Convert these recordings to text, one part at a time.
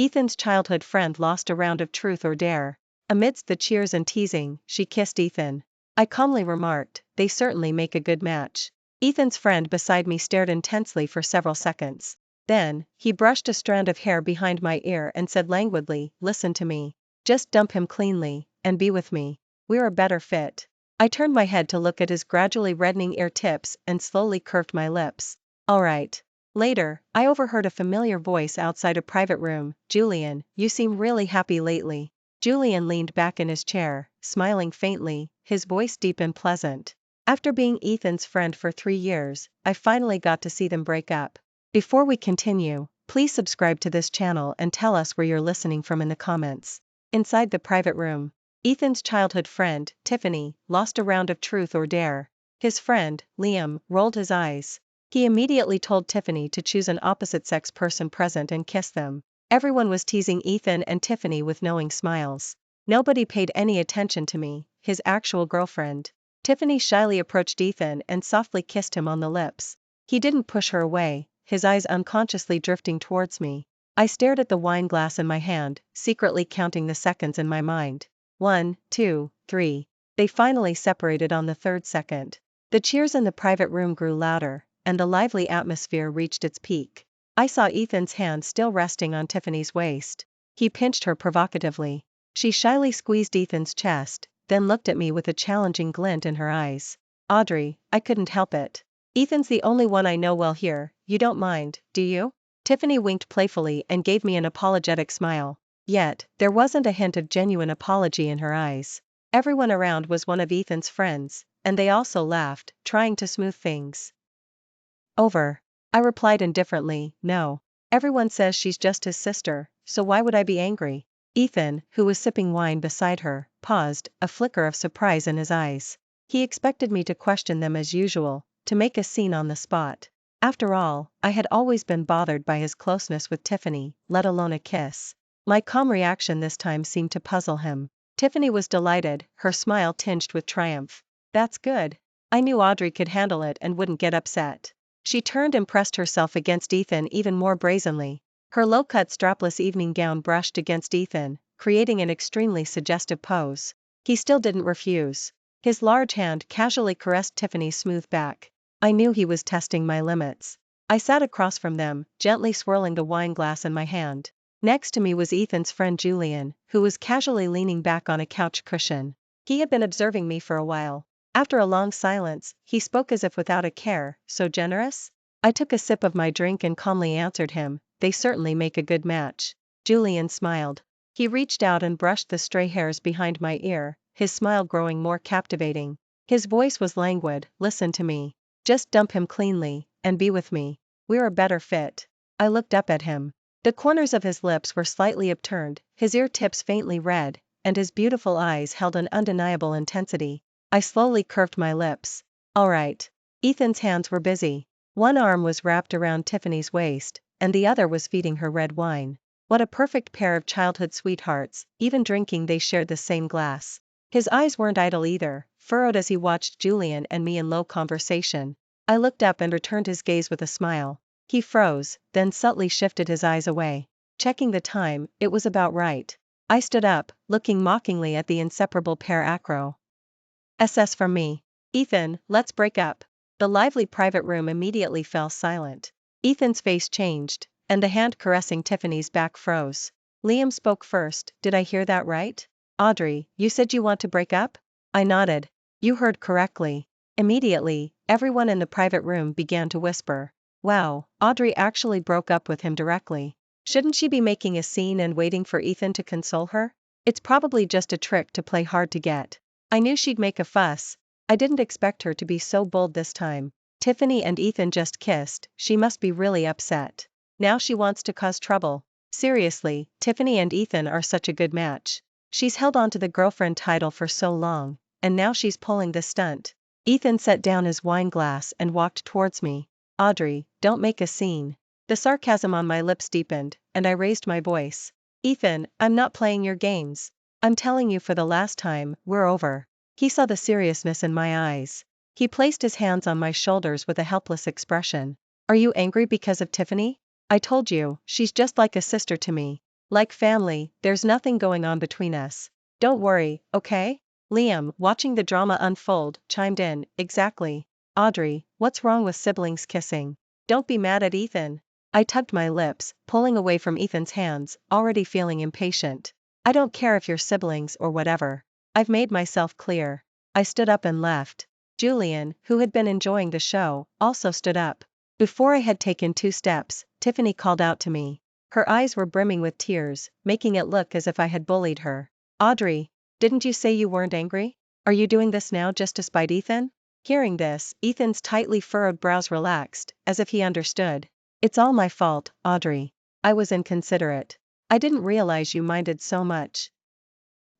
Ethan's childhood friend lost a round of truth or dare. Amidst the cheers and teasing, she kissed Ethan. I calmly remarked, "They certainly make a good match." Ethan's friend beside me stared intensely for several seconds. Then, he brushed a strand of hair behind my ear and said languidly, "Listen to me. Just dump him cleanly, and be with me. We're a better fit." I turned my head to look at his gradually reddening ear tips and slowly curved my lips. "All right." Later, I overheard a familiar voice outside a private room, "Julian, you seem really happy lately." Julian leaned back in his chair, smiling faintly, his voice deep and pleasant. After being Ethan's friend for 3 years, I finally got to see them break up. Before we continue, please subscribe to this channel and tell us where you're listening from in the comments. Inside the private room, Ethan's childhood friend, Tiffany, lost a round of truth or dare. His friend, Liam, rolled his eyes. He immediately told Tiffany to choose an opposite-sex person present and kiss them. Everyone was teasing Ethan and Tiffany with knowing smiles. Nobody paid any attention to me, his actual girlfriend. Tiffany shyly approached Ethan and softly kissed him on the lips. He didn't push her away, his eyes unconsciously drifting towards me. I stared at the wine glass in my hand, secretly counting the seconds in my mind. 1, 2, 3. They finally separated on the 3rd second. The cheers in the private room grew louder, and the lively atmosphere reached its peak. I saw Ethan's hand still resting on Tiffany's waist. He pinched her provocatively. She shyly squeezed Ethan's chest, then looked at me with a challenging glint in her eyes. "Audrey, I couldn't help it. Ethan's the only one I know well here, you don't mind, do you?" Tiffany winked playfully and gave me an apologetic smile. Yet, there wasn't a hint of genuine apology in her eyes. Everyone around was one of Ethan's friends, and they also laughed, trying to smooth things over. I replied indifferently, "No. Everyone says she's just his sister, so why would I be angry?" Ethan, who was sipping wine beside her, paused, a flicker of surprise in his eyes. He expected me to question them as usual, to make a scene on the spot. After all, I had always been bothered by his closeness with Tiffany, let alone a kiss. My calm reaction this time seemed to puzzle him. Tiffany was delighted, her smile tinged with triumph. "That's good. I knew Audrey could handle it and wouldn't get upset." She turned and pressed herself against Ethan even more brazenly. Her low-cut strapless evening gown brushed against Ethan, creating an extremely suggestive pose. He still didn't refuse. His large hand casually caressed Tiffany's smooth back. I knew he was testing my limits. I sat across from them, gently swirling the wine glass in my hand. Next to me was Ethan's friend Julian, who was casually leaning back on a couch cushion. He had been observing me for a while. After a long silence, he spoke as if without a care. "So generous?" I took a sip of my drink and calmly answered him, "They certainly make a good match." Julian smiled. He reached out and brushed the stray hairs behind my ear, his smile growing more captivating. His voice was languid, "Listen to me. Just dump him cleanly, and be with me. We're a better fit." I looked up at him. The corners of his lips were slightly upturned, his ear tips faintly red, and his beautiful eyes held an undeniable intensity. I slowly curved my lips. "All right." Ethan's hands were busy. One arm was wrapped around Tiffany's waist, and the other was feeding her red wine. What a perfect pair of childhood sweethearts, even drinking they shared the same glass. His eyes weren't idle either, furrowed as he watched Julian and me in low conversation. I looked up and returned his gaze with a smile. He froze, then subtly shifted his eyes away. Checking the time, it was about right. I stood up, looking mockingly at the inseparable pair acro. SS from me. "Ethan, let's break up." The lively private room immediately fell silent. Ethan's face changed, and the hand caressing Tiffany's back froze. Liam spoke first. "Did I hear that right? Audrey, you said you want to break up?" I nodded. "You heard correctly." Immediately, everyone in the private room began to whisper. Wow, Audrey actually broke up with him directly. Shouldn't she be making a scene and waiting for Ethan to console her? It's probably just a trick to play hard to get. I knew she'd make a fuss. I didn't expect her to be so bold this time. Tiffany and Ethan just kissed, she must be really upset. Now she wants to cause trouble. Seriously, Tiffany and Ethan are such a good match. She's held on to the girlfriend title for so long, and now she's pulling this stunt. Ethan set down his wine glass and walked towards me. "Audrey, don't make a scene." The sarcasm on my lips deepened, and I raised my voice. "Ethan, I'm not playing your games. I'm telling you for the last time, we're over." He saw the seriousness in my eyes. He placed his hands on my shoulders with a helpless expression. "Are you angry because of Tiffany? I told you, she's just like a sister to me. Like family, there's nothing going on between us. Don't worry, okay? Liam, watching the drama unfold, chimed in, exactly. Audrey, what's wrong with siblings kissing? Don't be mad at Ethan. I tugged my lips, pulling away from Ethan's hands, already feeling impatient. I don't care if you're siblings or whatever. I've made myself clear. I stood up and left. Julian, who had been enjoying the show, also stood up. Before I had taken 2 steps, Tiffany called out to me. Her eyes were brimming with tears, making it look as if I had bullied her. Audrey, didn't you say you weren't angry? Are you doing this now just to spite Ethan? Hearing this, Ethan's tightly furrowed brows relaxed, as if he understood. It's all my fault, Audrey. I was inconsiderate. I didn't realize you minded so much.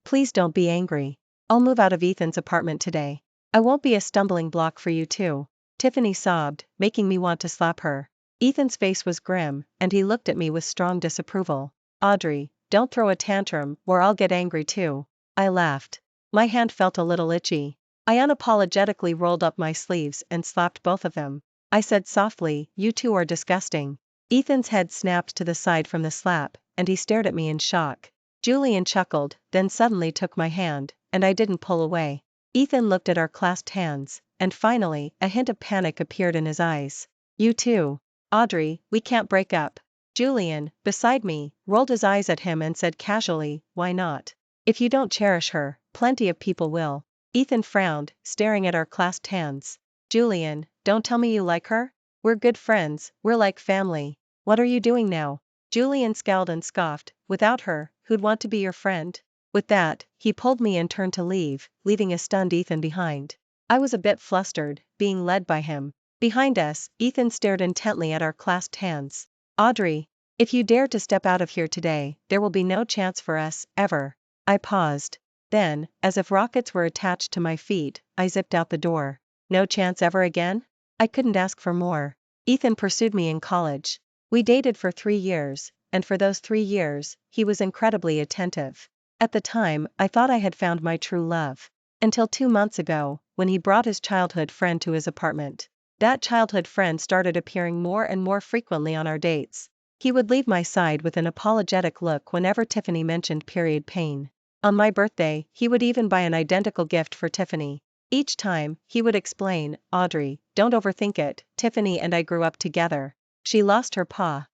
Please don't be angry. I'll move out of Ethan's apartment today. I won't be a stumbling block for you too. Tiffany sobbed, making me want to slap her. Ethan's face was grim, and he looked at me with strong disapproval. Audrey, don't throw a tantrum, or I'll get angry too. I laughed. My hand felt a little itchy. I unapologetically rolled up my sleeves and slapped both of them. I said softly, you two are disgusting. Ethan's head snapped to the side from the slap, and he stared at me in shock. Julian chuckled, then suddenly took my hand, and I didn't pull away. Ethan looked at our clasped hands, and finally, a hint of panic appeared in his eyes. You too. Audrey, we can't break up. Julian, beside me, rolled his eyes at him and said casually, why not? If you don't cherish her, plenty of people will. Ethan frowned, staring at our clasped hands. Julian, don't tell me you like her? We're good friends, we're like family. What are you doing now? Julian scowled and scoffed, without her, who'd want to be your friend? With that, he pulled me and turned to leave, leaving a stunned Ethan behind. I was a bit flustered, being led by him. Behind us, Ethan stared intently at our clasped hands. Audrey, if you dare to step out of here today, there will be no chance for us, ever. I paused. Then, as if rockets were attached to my feet, I zipped out the door. No chance ever again? I couldn't ask for more. Ethan pursued me in college. We dated for 3 years, and for those 3 years, he was incredibly attentive. At the time, I thought I had found my true love. Until 2 months ago, when he brought his childhood friend to his apartment. That childhood friend started appearing more and more frequently on our dates. He would leave my side with an apologetic look whenever Tiffany mentioned period pain. On my birthday, he would even buy an identical gift for Tiffany. Each time, he would explain, Audrey, don't overthink it, Tiffany and I grew up together. She lost her pa.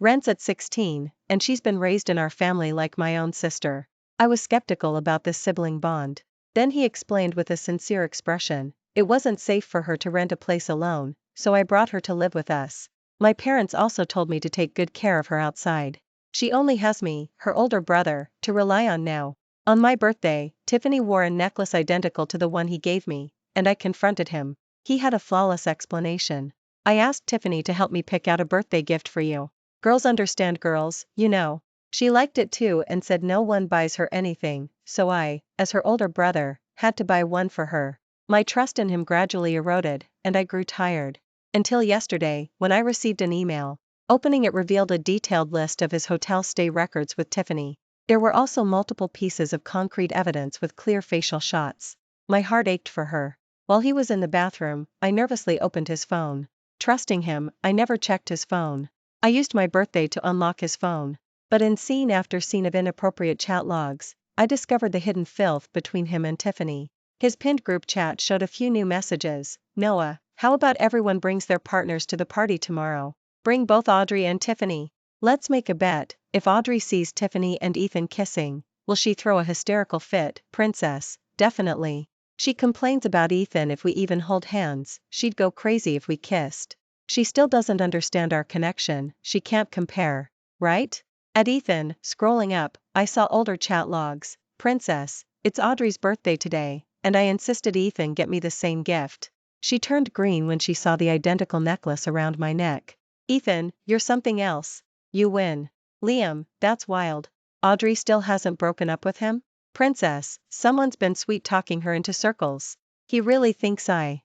Rents at 16, and she's been raised in our family like my own sister. I was skeptical about this sibling bond. Then he explained with a sincere expression, it wasn't safe for her to rent a place alone, so I brought her to live with us. My parents also told me to take good care of her outside. She only has me, her older brother, to rely on now. On my birthday, Tiffany wore a necklace identical to the one he gave me, and I confronted him. He had a flawless explanation. I asked Tiffany to help me pick out a birthday gift for you. Girls understand girls, you know. She liked it too and said no one buys her anything, so I, as her older brother, had to buy one for her. My trust in him gradually eroded, and I grew tired. Until yesterday, when I received an email. Opening it revealed a detailed list of his hotel stay records with Tiffany. There were also multiple pieces of concrete evidence with clear facial shots. My heart ached for her. While he was in the bathroom, I nervously opened his phone. Trusting him, I never checked his phone. I used my birthday to unlock his phone. But in scene after scene of inappropriate chat logs, I discovered the hidden filth between him and Tiffany. His pinned group chat showed a few new messages. Noah, how about everyone brings their partners to the party tomorrow? Bring both Audrey and Tiffany. Let's make a bet, if Audrey sees Tiffany and Ethan kissing, will she throw a hysterical fit? Princess, definitely. She complains about Ethan if we even hold hands, she'd go crazy if we kissed. She still doesn't understand our connection, she can't compare, right? At Ethan, scrolling up, I saw older chat logs. Princess, it's Audrey's birthday today, and I insisted Ethan get me the same gift. She turned green when she saw the identical necklace around my neck. Ethan, you're something else. You win. Liam, that's wild. Audrey still hasn't broken up with him? Princess, someone's been sweet-talking her into circles. He really thinks I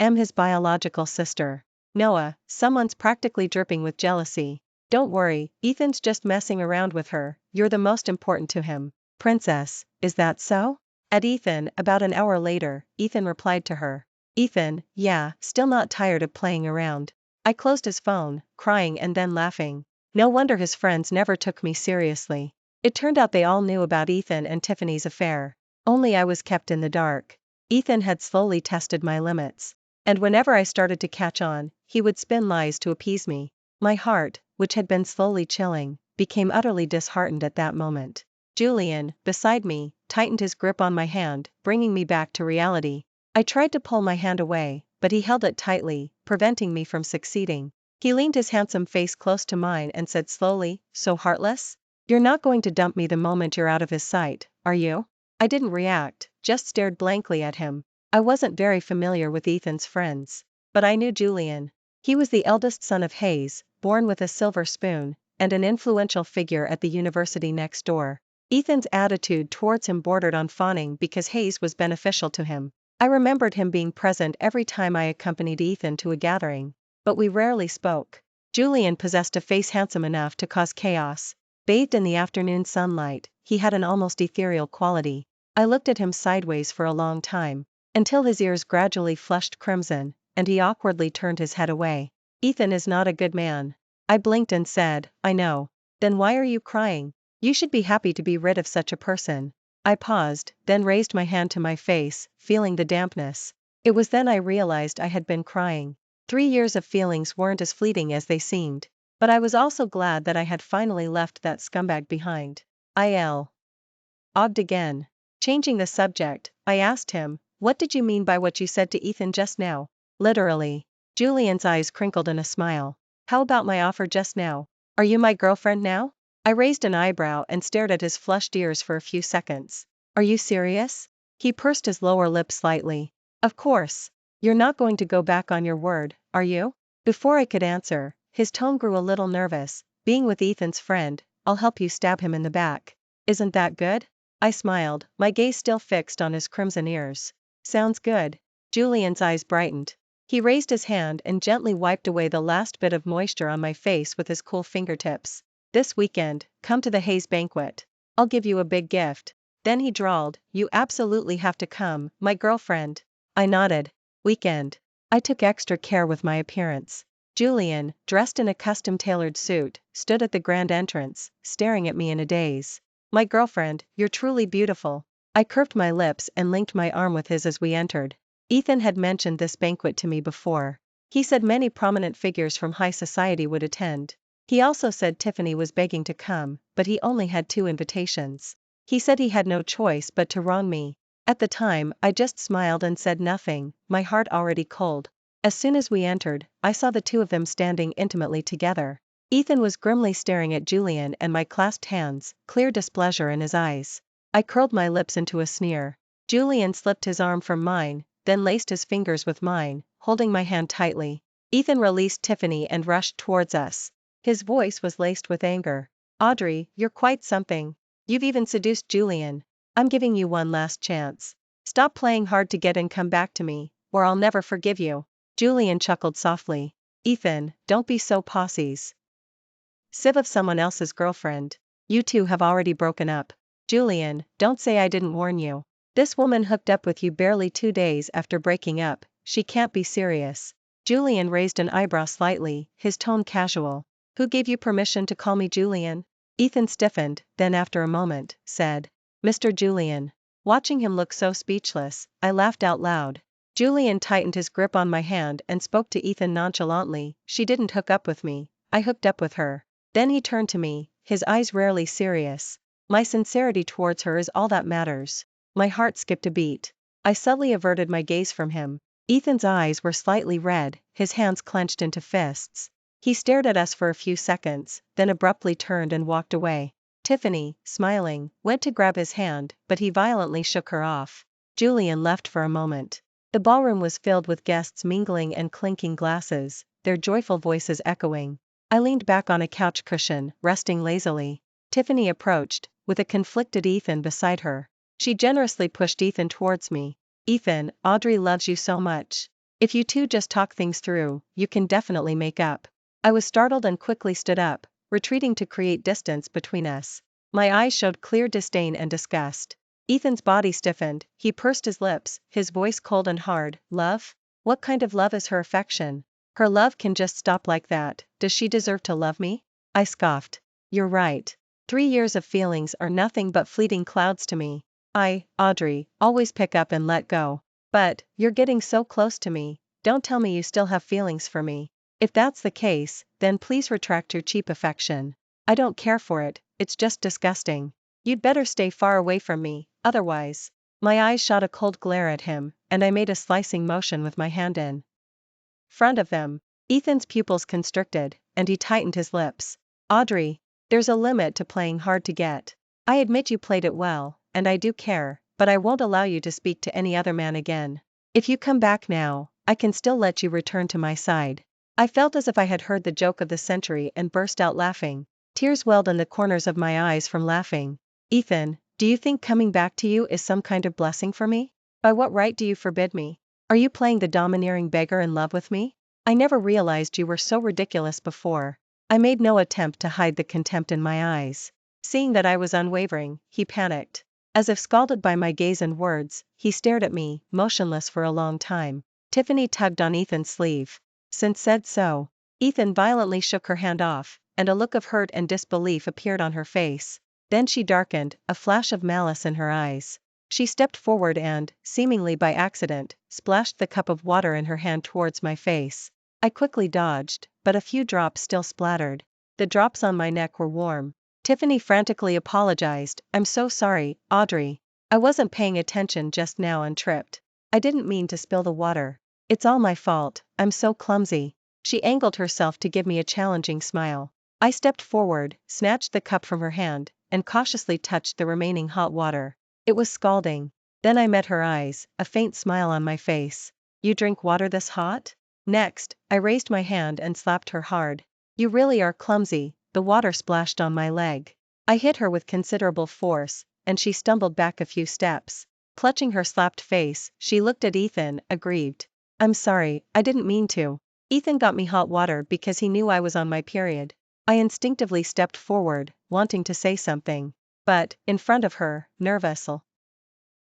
am his biological sister. Noah, someone's practically dripping with jealousy. Don't worry, Ethan's just messing around with her, you're the most important to him. Princess, is that so? At Ethan, about an hour later, Ethan replied to her. Ethan, yeah, still not tired of playing around. I closed his phone, crying and then laughing. No wonder his friends never took me seriously. It turned out they all knew about Ethan and Tiffany's affair. Only I was kept in the dark. Ethan had slowly tested my limits. And whenever I started to catch on, he would spin lies to appease me. My heart, which had been slowly chilling, became utterly disheartened at that moment. Julian, beside me, tightened his grip on my hand, bringing me back to reality. I tried to pull my hand away, but he held it tightly, preventing me from succeeding. He leaned his handsome face close to mine and said slowly, "So heartless? You're not going to dump me the moment you're out of his sight, are you?" I didn't react, just stared blankly at him. I wasn't very familiar with Ethan's friends. But I knew Julian. He was the eldest son of Hayes, born with a silver spoon, and an influential figure at the university next door. Ethan's attitude towards him bordered on fawning because Hayes was beneficial to him. I remembered him being present every time I accompanied Ethan to a gathering. But we rarely spoke. Julian possessed a face handsome enough to cause chaos. Bathed in the afternoon sunlight, he had an almost ethereal quality. I looked at him sideways for a long time, until his ears gradually flushed crimson, and he awkwardly turned his head away. "Ethan is not a good man." I blinked and said, "I know." "Then why are you crying? You should be happy to be rid of such a person." I paused, then raised my hand to my face, feeling the dampness. It was then I realized I had been crying. 3 years of feelings weren't as fleeting as they seemed. But I was also glad that I had finally left that scumbag behind. Ogged again. Changing the subject, I asked him, "What did you mean by what you said to Ethan just now?" "Literally." Julian's eyes crinkled in a smile. "How about my offer just now? Are you my girlfriend now?" I raised an eyebrow and stared at his flushed ears for a few seconds. "Are you serious?" He pursed his lower lip slightly. "Of course. You're not going to go back on your word, are you?" Before I could answer, his tone grew a little nervous. "Being with Ethan's friend, I'll help you stab him in the back. Isn't that good?" I smiled, my gaze still fixed on his crimson ears. "Sounds good." Julian's eyes brightened. He raised his hand and gently wiped away the last bit of moisture on my face with his cool fingertips. "This weekend, come to the Hayes banquet. I'll give you a big gift." Then he drawled, "You absolutely have to come, my girlfriend." I nodded. Weekend. I took extra care with my appearance. Julian, dressed in a custom-tailored suit, stood at the grand entrance, staring at me in a daze. "My girlfriend, you're truly beautiful." I curved my lips and linked my arm with his as we entered. Ethan had mentioned this banquet to me before. He said many prominent figures from high society would attend. He also said Tiffany was begging to come, but he only had 2 invitations. He said he had no choice but to wrong me. At the time, I just smiled and said nothing, my heart already cold. As soon as we entered, I saw the 2 of them standing intimately together. Ethan was grimly staring at Julian and my clasped hands, clear displeasure in his eyes. I curled my lips into a sneer. Julian slipped his arm from mine, then laced his fingers with mine, holding my hand tightly. Ethan released Tiffany and rushed towards us. His voice was laced with anger. "Audrey, you're quite something. You've even seduced Julian. I'm giving you one last chance. Stop playing hard to get and come back to me, or I'll never forgive you." Julian chuckled softly. "Ethan, don't be so possessive of someone else's girlfriend. You 2 have already broken up." "Julian, don't say I didn't warn you. This woman hooked up with you barely 2 days after breaking up, she can't be serious." Julian raised an eyebrow slightly, his tone casual. "Who gave you permission to call me Julian?" Ethan stiffened, then after a moment, said, "Mr. Julian." Watching him look so speechless, I laughed out loud. Julian tightened his grip on my hand and spoke to Ethan nonchalantly, "She didn't hook up with me, I hooked up with her." Then he turned to me, his eyes rarely serious. "My sincerity towards her is all that matters." My heart skipped a beat. I subtly averted my gaze from him. Ethan's eyes were slightly red, his hands clenched into fists. He stared at us for a few seconds, then abruptly turned and walked away. Tiffany, smiling, went to grab his hand, but he violently shook her off. Julian left for a moment. The ballroom was filled with guests mingling and clinking glasses, their joyful voices echoing. I leaned back on a couch cushion, resting lazily. Tiffany approached, with a conflicted Ethan beside her. She generously pushed Ethan towards me. "Ethan, Audrey loves you so much. If you 2 just talk things through, you can definitely make up." I was startled and quickly stood up, retreating to create distance between us. My eyes showed clear disdain and disgust. Ethan's body stiffened, he pursed his lips, his voice cold and hard. "Love? What kind of love is her affection? Her love can just stop like that. Does she deserve to love me?" I scoffed. You're right. 3 years of feelings are nothing but fleeting clouds to me. Audrey, always pick up and let go. But, you're getting so close to me, don't tell me you still have feelings for me. If that's the case, then please retract your cheap affection. I don't care for it, it's just disgusting. You'd better stay far away from me, otherwise. My eyes shot a cold glare at him, and I made a slicing motion with my hand in front of them. Ethan's pupils constricted, and he tightened his lips. Audrey, there's a limit to playing hard to get. I admit you played it well, and I do care, but I won't allow you to speak to any other man again. If you come back now, I can still let you return to my side. I felt as if I had heard the joke of the century and burst out laughing. Tears welled in the corners of my eyes from laughing. Ethan, do you think coming back to you is some kind of blessing for me? By what right do you forbid me? Are you playing the domineering beggar in love with me? I never realized you were so ridiculous before. I made no attempt to hide the contempt in my eyes. Seeing that I was unwavering, he panicked. As if scalded by my gaze and words, he stared at me, motionless for a long time. Tiffany tugged on Ethan's sleeve. Since said so. Ethan violently shook her hand off, and a look of hurt and disbelief appeared on her face. Then she darkened, a flash of malice in her eyes. She stepped forward and, seemingly by accident, splashed the cup of water in her hand towards my face. I quickly dodged, but a few drops still splattered. The drops on my neck were warm. Tiffany frantically apologized. I'm so sorry, Audrey. I wasn't paying attention just now and tripped. I didn't mean to spill the water. It's all my fault, I'm so clumsy. She angled herself to give me a challenging smile. I stepped forward, snatched the cup from her hand, and cautiously touched the remaining hot water. It was scalding. Then I met her eyes, a faint smile on my face. You drink water this hot? Next, I raised my hand and slapped her hard. You really are clumsy. The water splashed on my leg. I hit her with considerable force, and she stumbled back a few steps. Clutching her slapped face, she looked at Ethan, aggrieved. I'm sorry, I didn't mean to. Ethan got me hot water because he knew I was on my period. I instinctively stepped forward, wanting to say something. But, in front of her, nervous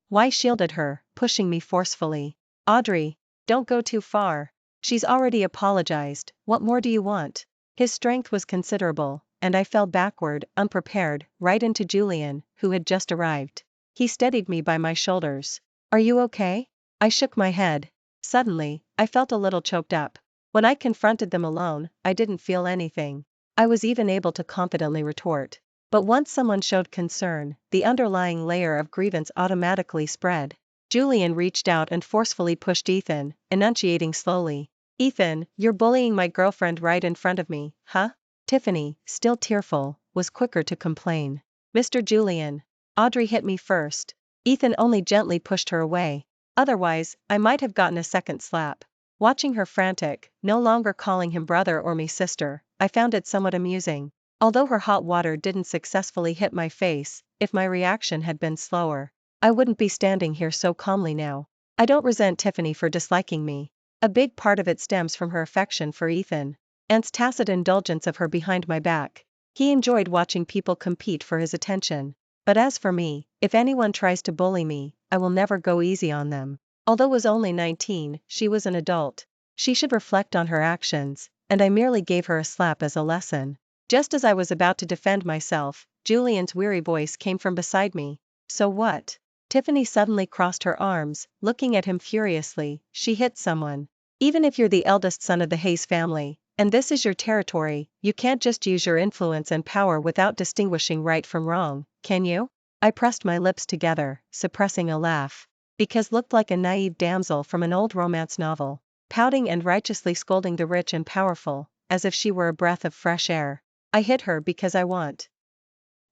why shielded her, pushing me forcefully. Audrey, don't go too far. She's already apologized, what more do you want? His strength was considerable, and I fell backward, unprepared, right into Julian, who had just arrived. He steadied me by my shoulders. Are you okay? I shook my head. Suddenly, I felt a little choked up. When I confronted them alone, I didn't feel anything. I was even able to confidently retort. But once someone showed concern, the underlying layer of grievance automatically spread. Julian reached out and forcefully pushed Ethan, enunciating slowly. Ethan, you're bullying my girlfriend right in front of me, huh? Tiffany, still tearful, was quicker to complain. Mr. Julian. Audrey hit me first. Ethan only gently pushed her away. Otherwise, I might have gotten a second slap. Watching her frantic, no longer calling him brother or me sister, I found it somewhat amusing. Although her hot water didn't successfully hit my face, if my reaction had been slower, I wouldn't be standing here so calmly now. I don't resent Tiffany for disliking me. A big part of it stems from her affection for Ethan. Aunt's tacit indulgence of her behind my back. He enjoyed watching people compete for his attention. But as for me, if anyone tries to bully me, I will never go easy on them. Although was only 19, she was an adult. She should reflect on her actions, and I merely gave her a slap as a lesson. Just as I was about to defend myself, Julian's weary voice came from beside me. So what? Tiffany suddenly crossed her arms, looking at him furiously. She hit someone. Even if you're the eldest son of the Hayes family, and this is your territory, you can't just use your influence and power without distinguishing right from wrong, can you? I pressed my lips together, suppressing a laugh. Because looked like a naive damsel from an old romance novel, pouting and righteously scolding the rich and powerful, as if she were a breath of fresh air. I hit her because I want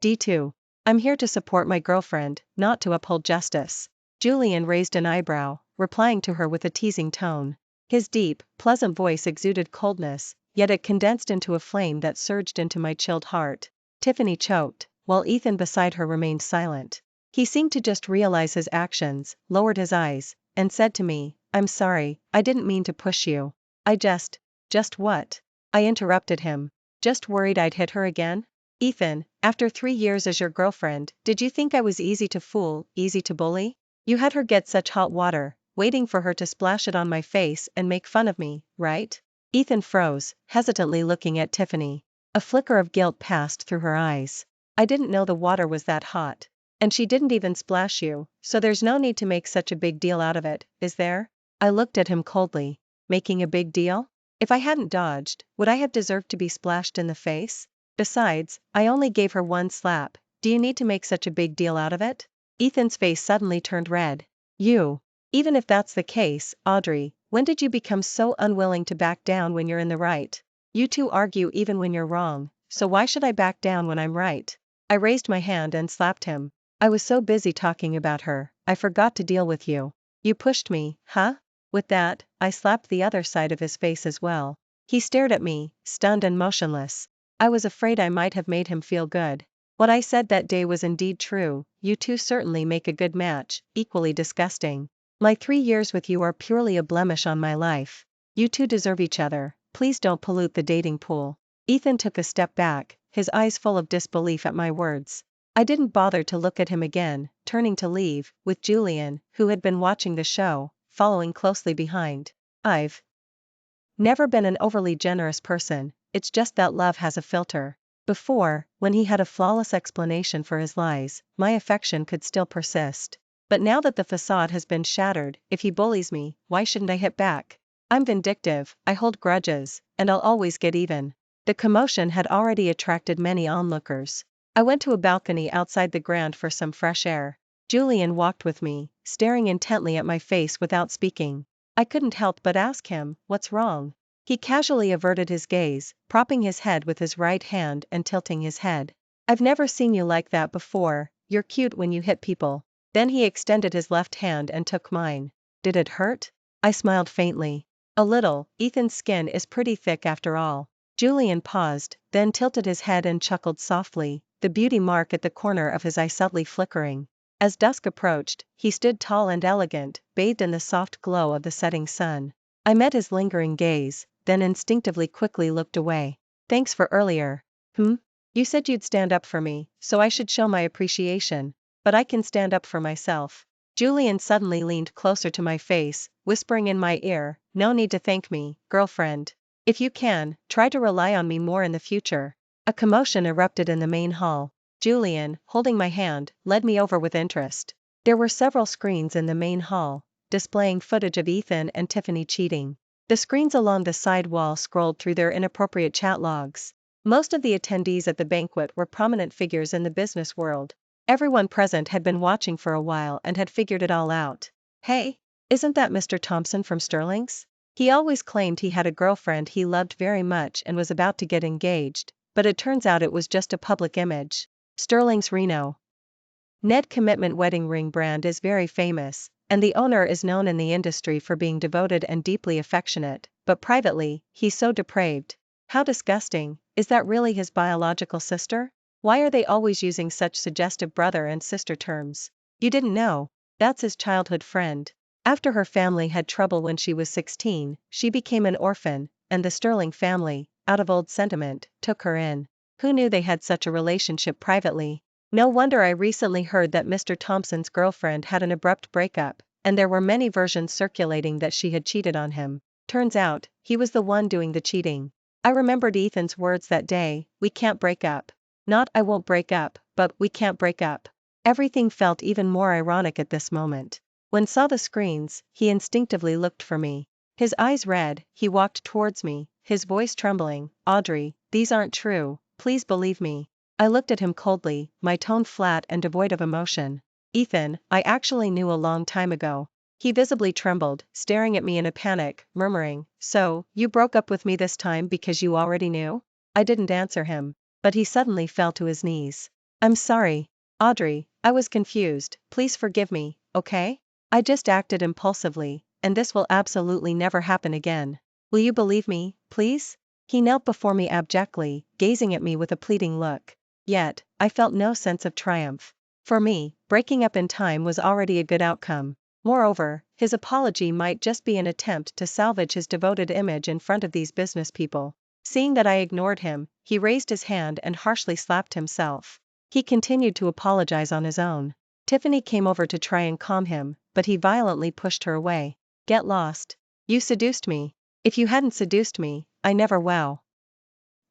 D2. I'm here to support my girlfriend, not to uphold justice. Julian raised an eyebrow, replying to her with a teasing tone. His deep, pleasant voice exuded coldness, yet it condensed into a flame that surged into my chilled heart. Tiffany choked, while Ethan beside her remained silent. He seemed to just realize his actions, lowered his eyes, and said to me, I'm sorry, I didn't mean to push you. Just what? I interrupted him. Just worried I'd hit her again? Ethan, after 3 years as your girlfriend, did you think I was easy to fool, easy to bully? You had her get such hot water, waiting for her to splash it on my face and make fun of me, right? Ethan froze, hesitantly looking at Tiffany. A flicker of guilt passed through her eyes. I didn't know the water was that hot. And she didn't even splash you, so there's no need to make such a big deal out of it, is there? I looked at him coldly. Making a big deal? If I hadn't dodged, would I have deserved to be splashed in the face? Besides, I only gave her one slap. Do you need to make such a big deal out of it? Ethan's face suddenly turned red. You. Even if that's the case, Audrey, when did you become so unwilling to back down when you're in the right? You two argue even when you're wrong, so why should I back down when I'm right? I raised my hand and slapped him. I was so busy talking about her, I forgot to deal with you. You pushed me, huh? With that, I slapped the other side of his face as well. He stared at me, stunned and motionless. I was afraid I might have made him feel good. What I said that day was indeed true. You two certainly make a good match, equally disgusting. My 3 years with you are purely a blemish on my life. You two deserve each other, please don't pollute the dating pool. Ethan took a step back, his eyes full of disbelief at my words. I didn't bother to look at him again, turning to leave, with Julian, who had been watching the show, following closely behind. I've never been an overly generous person, it's just that love has a filter. Before, when he had a flawless explanation for his lies, my affection could still persist. But now that the facade has been shattered, if he bullies me, why shouldn't I hit back? I'm vindictive, I hold grudges, and I'll always get even. The commotion had already attracted many onlookers. I went to a balcony outside the Grand for some fresh air. Julian walked with me, staring intently at my face without speaking. I couldn't help but ask him, what's wrong? He casually averted his gaze, propping his head with his right hand and tilting his head. I've never seen you like that before, you're cute when you hit people. Then he extended his left hand and took mine. Did it hurt? I smiled faintly. A little, Ethan's skin is pretty thick after all. Julian paused, then tilted his head and chuckled softly, the beauty mark at the corner of his eye subtly flickering. As dusk approached, he stood tall and elegant, bathed in the soft glow of the setting sun. I met his lingering gaze, then instinctively quickly looked away. Thanks for earlier. You said you'd stand up for me, so I should show my appreciation. But I can stand up for myself. Julian suddenly leaned closer to my face, whispering in my ear, no need to thank me, girlfriend. If you can, try to rely on me more in the future. A commotion erupted in the main hall. Julian, holding my hand, led me over with interest. There were several screens in the main hall, displaying footage of Ethan and Tiffany cheating. The screens along the side wall scrolled through their inappropriate chat logs. Most of the attendees at the banquet were prominent figures in the business world. Everyone present had been watching for a while and had figured it all out. Hey, isn't that Mr. Thompson from Sterling's? He always claimed he had a girlfriend he loved very much and was about to get engaged, but it turns out it was just a public image. Sterling's Reno Ned Commitment wedding ring brand is very famous, and the owner is known in the industry for being devoted and deeply affectionate, but privately, he's so depraved. How disgusting, is that really his biological sister? Why are they always using such suggestive brother and sister terms? You didn't know? That's his childhood friend. After her family had trouble when she was 16, she became an orphan, and the Sterling family, out of old sentiment, took her in. Who knew they had such a relationship privately? No wonder I recently heard that Mr. Thompson's girlfriend had an abrupt breakup, and there were many versions circulating that she had cheated on him. Turns out, he was the one doing the cheating. I remembered Ethan's words that day, we can't break up. Not I won't break up, but we can't break up. Everything felt even more ironic at this moment. When saw the screens, he instinctively looked for me. His eyes red, he walked towards me, his voice trembling, Audrey, these aren't true, please believe me. I looked at him coldly, my tone flat and devoid of emotion. Ethan, I actually knew a long time ago. He visibly trembled, staring at me in a panic, murmuring, so, you broke up with me this time because you already knew? I didn't answer him, but he suddenly fell to his knees. I'm sorry, Audrey, I was confused, please forgive me, okay? I just acted impulsively, and this will absolutely never happen again. Will you believe me, please? He knelt before me abjectly, gazing at me with a pleading look. Yet, I felt no sense of triumph. For me, breaking up in time was already a good outcome. Moreover, his apology might just be an attempt to salvage his devoted image in front of these business people. Seeing that I ignored him, he raised his hand and harshly slapped himself. He continued to apologize on his own. Tiffany came over to try and calm him, but he violently pushed her away. Get lost. You seduced me. If you hadn't seduced me, I never wow.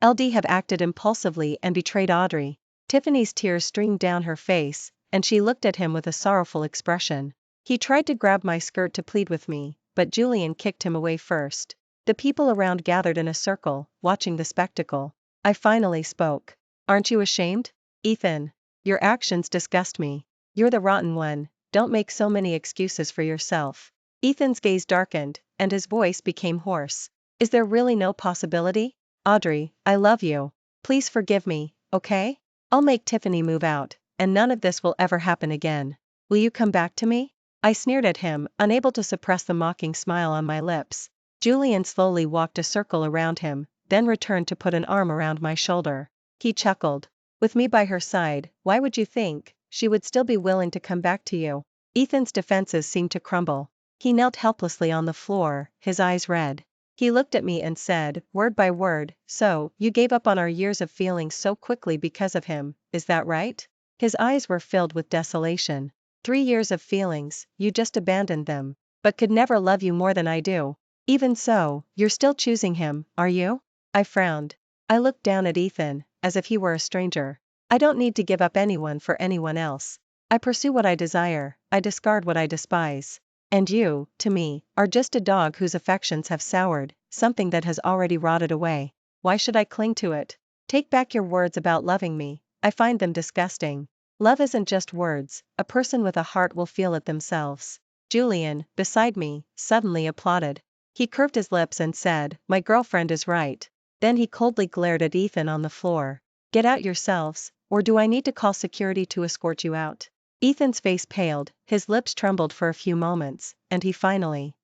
LD have acted impulsively and betrayed Audrey. Tiffany's tears streamed down her face, and she looked at him with a sorrowful expression. He tried to grab my skirt to plead with me, but Julian kicked him away first. The people around gathered in a circle, watching the spectacle. I finally spoke. Aren't you ashamed? Ethan. Your actions disgust me. You're the rotten one, don't make so many excuses for yourself. Ethan's gaze darkened, and his voice became hoarse. Is there really no possibility? Audrey, I love you. Please forgive me, okay? I'll make Tiffany move out, and none of this will ever happen again. Will you come back to me? I sneered at him, unable to suppress the mocking smile on my lips. Julian slowly walked a circle around him, then returned to put an arm around my shoulder. He chuckled. With me by her side, why would you think she would still be willing to come back to you? Ethan's defenses seemed to crumble. He knelt helplessly on the floor, his eyes red. He looked at me and said, word by word, so, you gave up on our years of feelings so quickly because of him, is that right? His eyes were filled with desolation. 3 years of feelings, you just abandoned them, but could never love you more than I do. Even so, you're still choosing him, are you? I frowned. I looked down at Ethan, as if he were a stranger. I don't need to give up anyone for anyone else. I pursue what I desire, I discard what I despise. And you, to me, are just a dog whose affections have soured, something that has already rotted away. Why should I cling to it? Take back your words about loving me, I find them disgusting. Love isn't just words, a person with a heart will feel it themselves. Julian, beside me, suddenly applauded. He curved his lips and said, my girlfriend is right. Then he coldly glared at Ethan on the floor. Get out yourselves, or do I need to call security to escort you out? Ethan's face paled, his lips trembled for a few moments, and he finally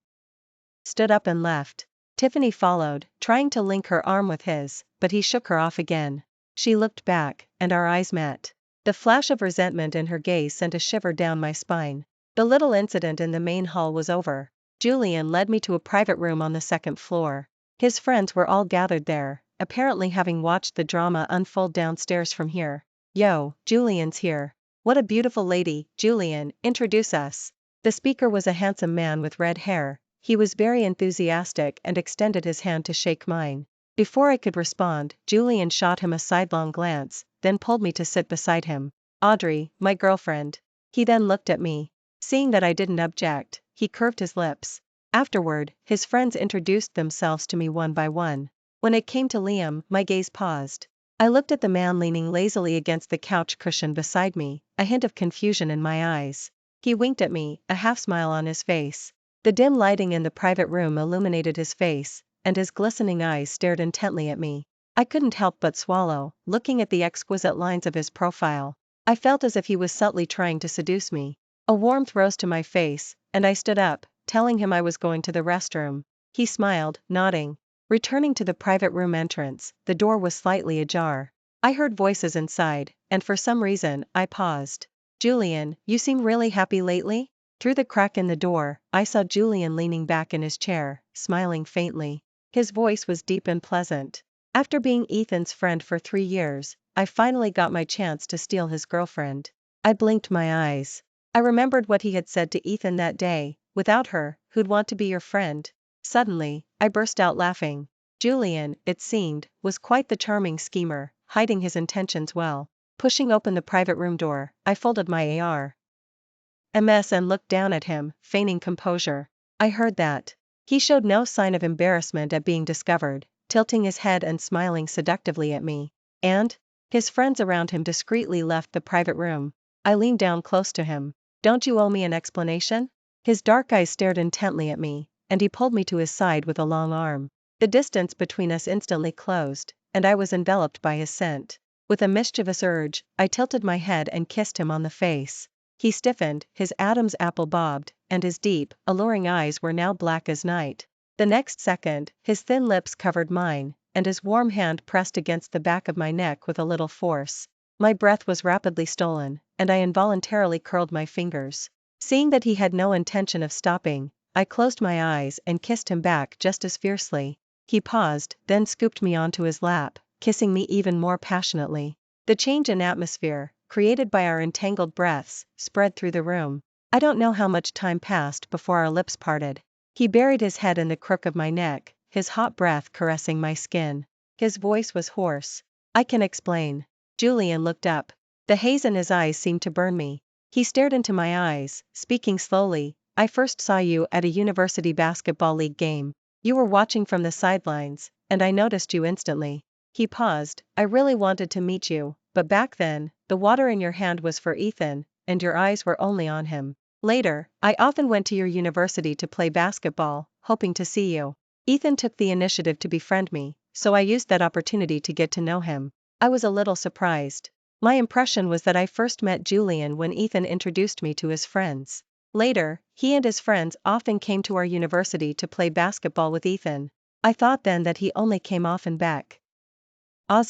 stood up and left. Tiffany followed, trying to link her arm with his, but he shook her off again. She looked back, and our eyes met. The flash of resentment in her gaze sent a shiver down my spine. The little incident in the main hall was over. Julian led me to a private room on the second floor. His friends were all gathered there, apparently having watched the drama unfold downstairs from here. Yo, Julian's here. What a beautiful lady, Julian, introduce us. The speaker was a handsome man with red hair. He was very enthusiastic and extended his hand to shake mine. Before I could respond, Julian shot him a sidelong glance, then pulled me to sit beside him. Audrey, my girlfriend. He then looked at me. Seeing that I didn't object, he curved his lips. Afterward, his friends introduced themselves to me one by one. When it came to Liam, my gaze paused. I looked at the man leaning lazily against the couch cushion beside me, a hint of confusion in my eyes. He winked at me, a half-smile on his face. The dim lighting in the private room illuminated his face, and his glistening eyes stared intently at me. I couldn't help but swallow, looking at the exquisite lines of his profile. I felt as if he was subtly trying to seduce me. A warmth rose to my face, and I stood up, telling him I was going to the restroom. He smiled, nodding. Returning to the private room entrance, the door was slightly ajar. I heard voices inside, and for some reason, I paused. Julian, you seem really happy lately? Through the crack in the door, I saw Julian leaning back in his chair, smiling faintly. His voice was deep and pleasant. After being Ethan's friend for 3 years, I finally got my chance to steal his girlfriend. I blinked my eyes. I remembered what he had said to Ethan that day, without her, who'd want to be your friend? Suddenly, I burst out laughing. Julian, it seemed, was quite the charming schemer, hiding his intentions well. Pushing open the private room door, I folded my AR-MS and looked down at him, feigning composure. I heard that. He showed no sign of embarrassment at being discovered, tilting his head and smiling seductively at me. And his friends around him discreetly left the private room. I leaned down close to him. Don't you owe me an explanation? His dark eyes stared intently at me, and he pulled me to his side with a long arm. The distance between us instantly closed, and I was enveloped by his scent. With a mischievous urge, I tilted my head and kissed him on the face. He stiffened, his Adam's apple bobbed, and his deep, alluring eyes were now black as night. The next second, his thin lips covered mine, and his warm hand pressed against the back of my neck with a little force. My breath was rapidly stolen, and I involuntarily curled my fingers. Seeing that he had no intention of stopping, I closed my eyes and kissed him back just as fiercely. He paused, then scooped me onto his lap, kissing me even more passionately. The change in atmosphere, created by our entangled breaths, spread through the room. I don't know how much time passed before our lips parted. He buried his head in the crook of my neck, his hot breath caressing my skin. His voice was hoarse. I can explain. Julian looked up. The haze in his eyes seemed to burn me. He stared into my eyes, speaking slowly. I first saw you at a university basketball league game. You were watching from the sidelines, and I noticed you instantly. He paused. I really wanted to meet you, but back then, the water in your hand was for Ethan, and your eyes were only on him. Later, I often went to your university to play basketball, hoping to see you. Ethan took the initiative to befriend me, so I used that opportunity to get to know him. I was a little surprised. My impression was that I first met Julian when Ethan introduced me to his friends. Later, he and his friends often came to our university to play basketball with Ethan. I thought then that he only came often back.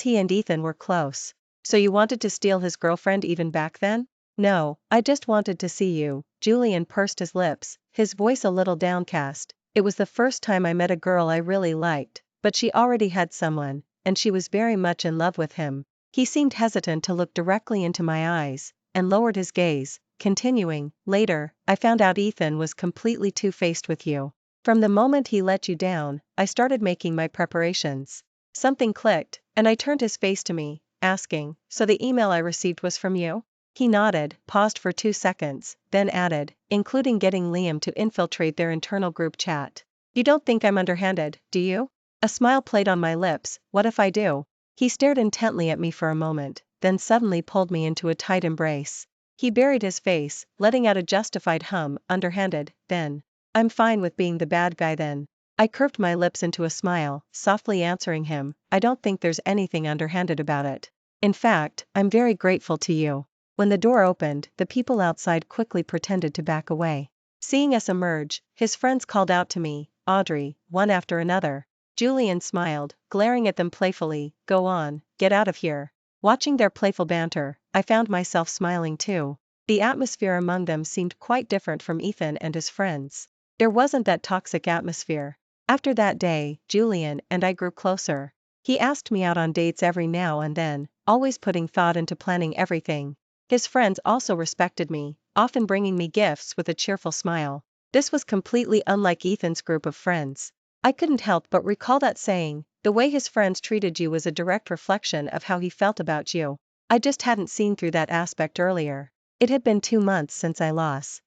He and Ethan were close. So you wanted to steal his girlfriend even back then? No, I just wanted to see you. Julian pursed his lips, his voice a little downcast. It was the first time I met a girl I really liked, but she already had someone, and she was very much in love with him. He seemed hesitant to look directly into my eyes, and lowered his gaze, continuing, later, I found out Ethan was completely two-faced with you. From the moment he let you down, I started making my preparations. Something clicked, and I turned his face to me, asking, so the email I received was from you? He nodded, paused for 2 seconds, then added, including getting Liam to infiltrate their internal group chat. You don't think I'm underhanded, do you? A smile played on my lips. What if I do? He stared intently at me for a moment, then suddenly pulled me into a tight embrace. He buried his face, letting out a justified hum. Underhanded, then. I'm fine with being the bad guy then. I curved my lips into a smile, softly answering him, I don't think there's anything underhanded about it. In fact, I'm very grateful to you. When the door opened, the people outside quickly pretended to back away. Seeing us emerge, his friends called out to me, Audrey, one after another. Julian smiled, glaring at them playfully, go on, get out of here. Watching their playful banter, I found myself smiling too. The atmosphere among them seemed quite different from Ethan and his friends. There wasn't that toxic atmosphere. After that day, Julian and I grew closer. He asked me out on dates every now and then, always putting thought into planning everything. His friends also respected me, often bringing me gifts with a cheerful smile. This was completely unlike Ethan's group of friends. I couldn't help but recall that saying, the way his friends treated you was a direct reflection of how he felt about you. I just hadn't seen through that aspect earlier. It had been 2 months since I last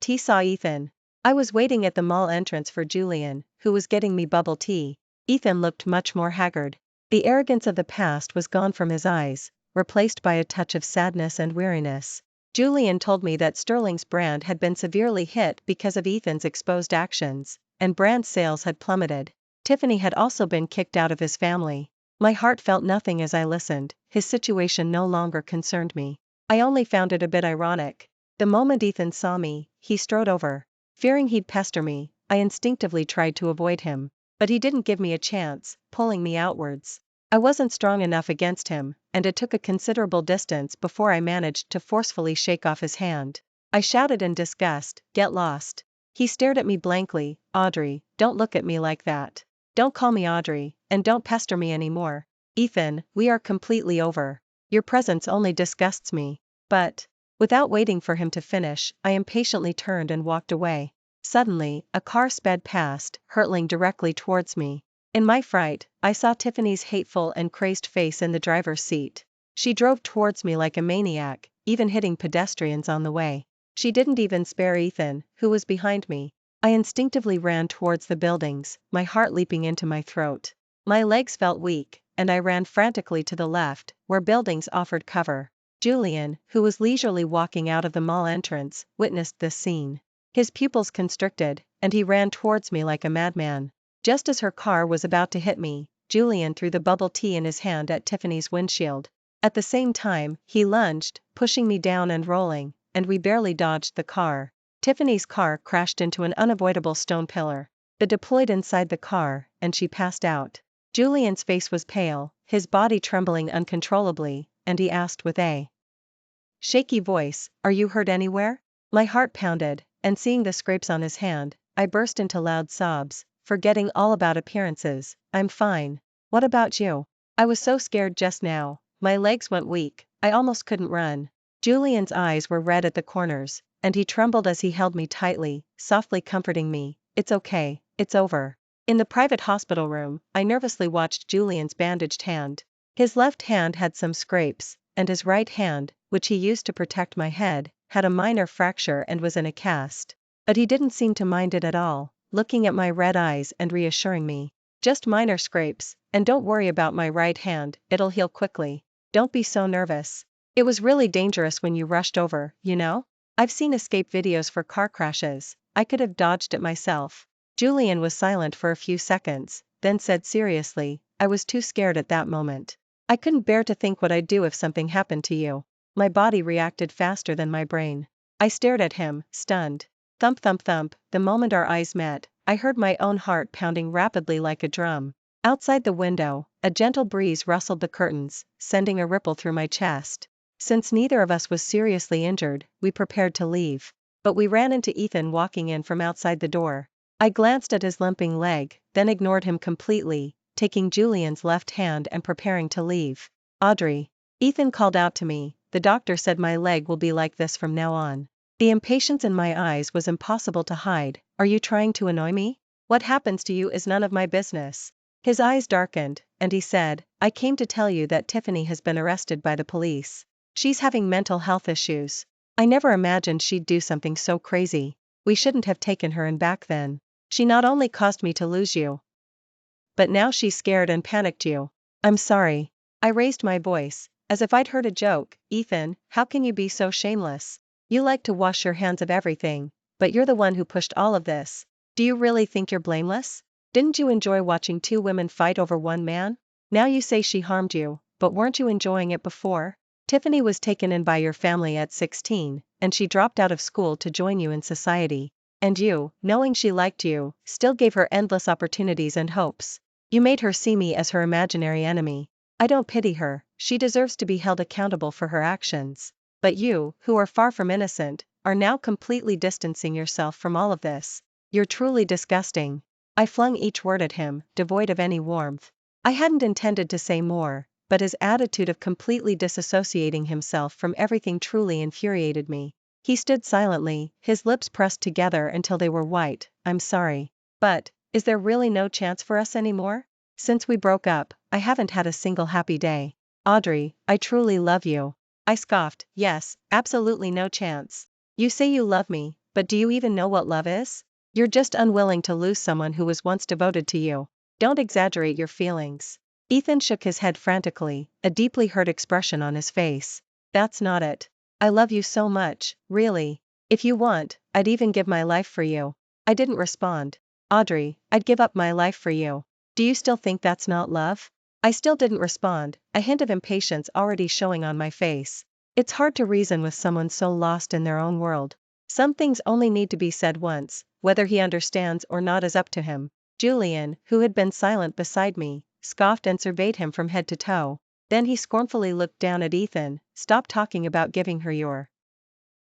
saw Ethan. I was waiting at the mall entrance for Julian, who was getting me bubble tea. Ethan looked much more haggard. The arrogance of the past was gone from his eyes, replaced by a touch of sadness and weariness. Julian told me that Sterling's brand had been severely hit because of Ethan's exposed actions, and brand sales had plummeted. Tiffany had also been kicked out of his family. My heart felt nothing as I listened. His situation no longer concerned me. I only found it a bit ironic. The moment Ethan saw me, he strode over. Fearing he'd pester me, I instinctively tried to avoid him. But he didn't give me a chance, pulling me outwards. I wasn't strong enough against him, and it took a considerable distance before I managed to forcefully shake off his hand. I shouted in disgust, get lost. He stared at me blankly, Audrey, don't look at me like that. Don't call me Audrey, and don't pester me anymore. Ethan, we are completely over. Your presence only disgusts me. But, without waiting for him to finish, I impatiently turned and walked away. Suddenly, a car sped past, hurtling directly towards me. In my fright, I saw Tiffany's hateful and crazed face in the driver's seat. She drove towards me like a maniac, even hitting pedestrians on the way. She didn't even spare Ethan, who was behind me. I instinctively ran towards the buildings, my heart leaping into my throat. My legs felt weak, and I ran frantically to the left, where buildings offered cover. Julian, who was leisurely walking out of the mall entrance, witnessed this scene. His pupils constricted, and he ran towards me like a madman. Just as her car was about to hit me, Julian threw the bubble tea in his hand at Tiffany's windshield. At the same time, he lunged, pushing me down and rolling, and we barely dodged the car. Tiffany's car crashed into an unavoidable stone pillar. It deployed inside the car, and she passed out. Julian's face was pale, his body trembling uncontrollably, and he asked with a shaky voice, are you hurt anywhere? My heart pounded, and seeing the scrapes on his hand, I burst into loud sobs, forgetting all about appearances. I'm fine. What about you? I was so scared just now, my legs went weak, I almost couldn't run. Julian's eyes were red at the corners, and he trembled as he held me tightly, softly comforting me. It's okay, it's over. In the private hospital room, I nervously watched Julian's bandaged hand. His left hand had some scrapes, and his right hand, which he used to protect my head, had a minor fracture and was in a cast. But he didn't seem to mind it at all, looking at my red eyes and reassuring me. Just minor scrapes, and don't worry about my right hand, it'll heal quickly. Don't be so nervous. It was really dangerous when you rushed over, you know? I've seen escape videos for car crashes. I could have dodged it myself. Julian was silent for a few seconds, then said seriously, I was too scared at that moment. I couldn't bear to think what I'd do if something happened to you. My body reacted faster than my brain. I stared at him, stunned. Thump thump thump, the moment our eyes met, I heard my own heart pounding rapidly like a drum. Outside the window, a gentle breeze rustled the curtains, sending a ripple through my chest. Since neither of us was seriously injured, we prepared to leave. But we ran into Ethan walking in from outside the door. I glanced at his limping leg, then ignored him completely, taking Julian's left hand and preparing to leave. Audrey. Ethan called out to me, the doctor said my leg will be like this from now on. The impatience in my eyes was impossible to hide. Are you trying to annoy me? What happens to you is none of my business. His eyes darkened, and he said, I came to tell you that Tiffany has been arrested by the police. She's having mental health issues. I never imagined she'd do something so crazy. We shouldn't have taken her in back then. She not only caused me to lose you, but now she scared and panicked you. I'm sorry. I raised my voice, as if I'd heard a joke. Ethan, how can you be so shameless? You like to wash your hands of everything, but you're the one who pushed all of this. Do you really think you're blameless? Didn't you enjoy watching two women fight over one man? Now you say she harmed you, but weren't you enjoying it before? Tiffany was taken in by your family at 16, and she dropped out of school to join you in society. And you, knowing she liked you, still gave her endless opportunities and hopes. You made her see me as her imaginary enemy. I don't pity her, she deserves to be held accountable for her actions. But you, who are far from innocent, are now completely distancing yourself from all of this. You're truly disgusting. I flung each word at him, devoid of any warmth. I hadn't intended to say more, but his attitude of completely disassociating himself from everything truly infuriated me. He stood silently, his lips pressed together until they were white. I'm sorry. But, is there really no chance for us anymore? Since we broke up, I haven't had a single happy day. Audrey, I truly love you. I scoffed, yes, absolutely no chance. You say you love me, but do you even know what love is? You're just unwilling to lose someone who was once devoted to you. Don't exaggerate your feelings. Ethan shook his head frantically, a deeply hurt expression on his face. That's not it. I love you so much, really. If you want, I'd even give my life for you. I didn't respond. Audrey, I'd give up my life for you. Do you still think that's not love? I still didn't respond, a hint of impatience already showing on my face. It's hard to reason with someone so lost in their own world. Some things only need to be said once, whether he understands or not is up to him. Julian, who had been silent beside me, scoffed and surveyed him from head to toe. Then he scornfully looked down at Ethan. Stop talking about giving her your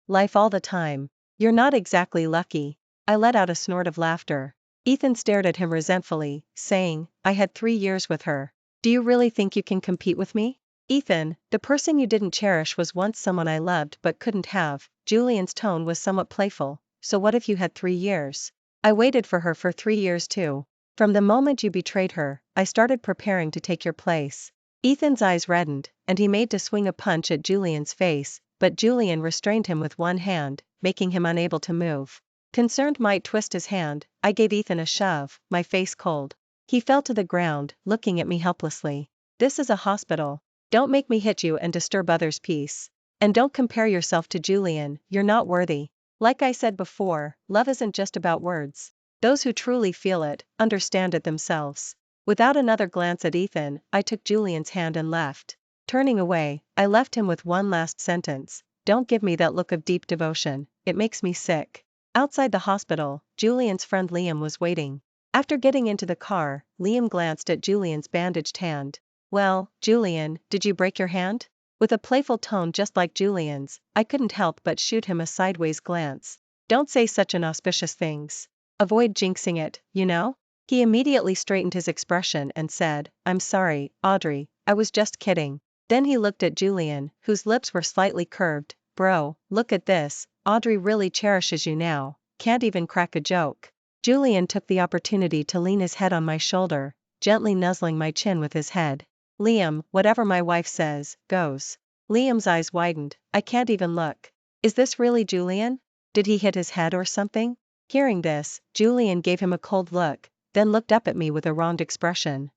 life all the time. You're not exactly lucky. I let out a snort of laughter. Ethan stared at him resentfully, saying, I had 3 years with her. Do you really think you can compete with me? Ethan, the person you didn't cherish was once someone I loved but couldn't have. Julian's tone was somewhat playful. So what if you had 3 years? I waited for her for 3 years too. From the moment you betrayed her, I started preparing to take your place. Ethan's eyes reddened, and he made to swing a punch at Julian's face, but Julian restrained him with one hand, making him unable to move. Concerned might twist his hand, I gave Ethan a shove, my face cold. He fell to the ground, looking at me helplessly. This is a hospital. Don't make me hit you and disturb others' peace. And don't compare yourself to Julian, you're not worthy. Like I said before, love isn't just about words. Those who truly feel it, understand it themselves. Without another glance at Ethan, I took Julian's hand and left. Turning away, I left him with one last sentence. Don't give me that look of deep devotion, it makes me sick. Outside the hospital, Julian's friend Liam was waiting. After getting into the car, Liam glanced at Julian's bandaged hand. Well, Julian, did you break your hand? With a playful tone just like Julian's, I couldn't help but shoot him a sideways glance. Don't say such inauspicious things. Avoid jinxing it, you know? He immediately straightened his expression and said, I'm sorry, Audrey, I was just kidding. Then he looked at Julian, whose lips were slightly curved. Bro, look at this, Audrey really cherishes you now, can't even crack a joke. Julian took the opportunity to lean his head on my shoulder, gently nuzzling my chin with his head. Liam, whatever my wife says, goes. Liam's eyes widened. I can't even look. Is this really Julian? Did he hit his head or something? Hearing this, Julian gave him a cold look, then looked up at me with a wronged expression.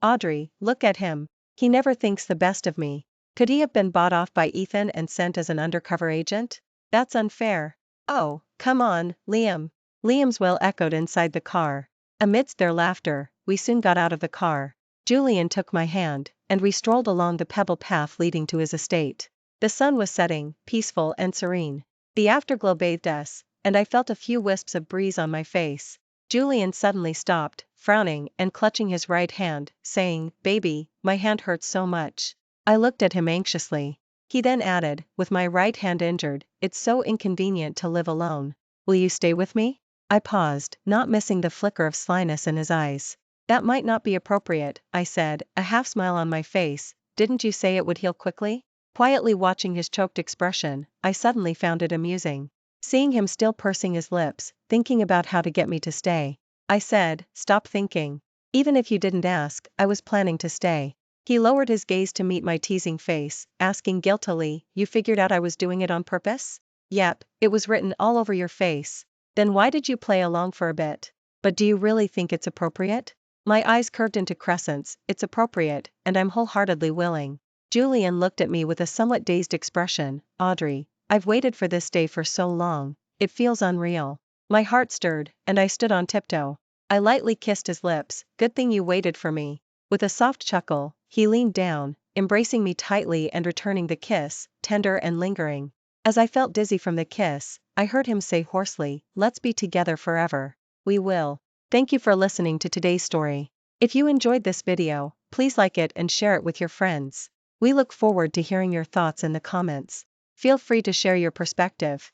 Audrey, look at him. He never thinks the best of me. Could he have been bought off by Ethan and sent as an undercover agent? That's unfair. Oh, come on, Liam. Liam's wail echoed inside the car. Amidst their laughter, we soon got out of the car. Julian took my hand, and we strolled along the pebble path leading to his estate. The sun was setting, peaceful and serene. The afterglow bathed us, and I felt a few wisps of breeze on my face. Julian suddenly stopped, frowning and clutching his right hand, saying, "Baby, my hand hurts so much." I looked at him anxiously. He then added, with my right hand injured, "It's so inconvenient to live alone. Will you stay with me?" I paused, not missing the flicker of slyness in his eyes. "That might not be appropriate," I said, a half smile on my face. "Didn't you say it would heal quickly?" Quietly watching his choked expression, I suddenly found it amusing. Seeing him still pursing his lips, thinking about how to get me to stay. I said, "Stop thinking. Even if you didn't ask, I was planning to stay." He lowered his gaze to meet my teasing face, asking guiltily, "You figured out I was doing it on purpose?" "Yep, it was written all over your face." "Then why did you play along for a bit? But do you really think it's appropriate?" My eyes curved into crescents. "It's appropriate, and I'm wholeheartedly willing." Julian looked at me with a somewhat dazed expression. "Audrey, I've waited for this day for so long, it feels unreal." My heart stirred, and I stood on tiptoe. I lightly kissed his lips. "Good thing you waited for me." With a soft chuckle, he leaned down, embracing me tightly and returning the kiss, tender and lingering. As I felt dizzy from the kiss, I heard him say hoarsely, "Let's be together forever." "We will." Thank you for listening to today's story. If you enjoyed this video, please like it and share it with your friends. We look forward to hearing your thoughts in the comments. Feel free to share your perspective.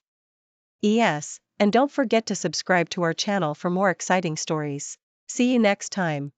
And don't forget to subscribe to our channel for more exciting stories. See you next time.